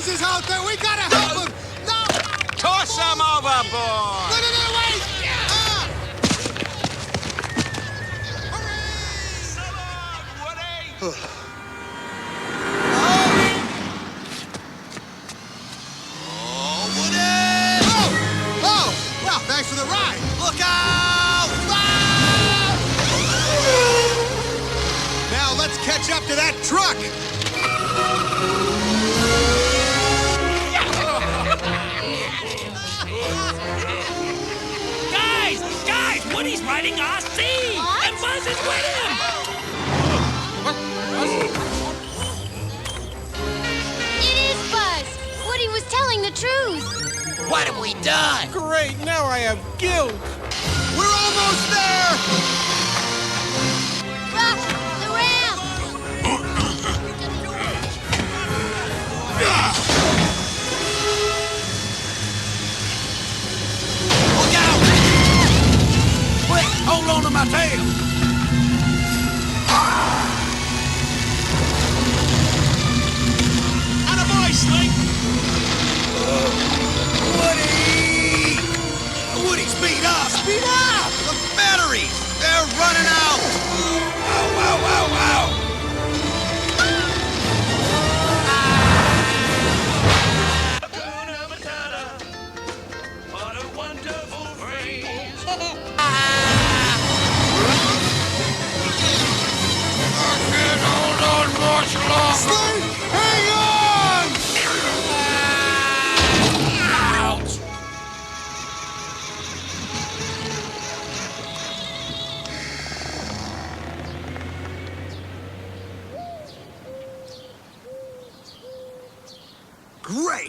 horses out there. We gotta help them. No! Toss them overboard! No, wait! Woody! Oh! Well, thanks for the ride. Look out! Now let's catch up to that truck. Guys! Woody's riding RC! And Buzz is with him! It is Buzz! Woody was telling the truth! What have we done? Great, now I have guilt. We're almost there. Rock, the ramp! Look out! Quick, hold on to my tail! Attaboy, Slink! Woody! Woody's beat up! Speed up. The batteries! They're running out! Ow, ow, ow, ow! What a wonderful phrase! Hold on much longer! Slink, hang on. Ouch! Great.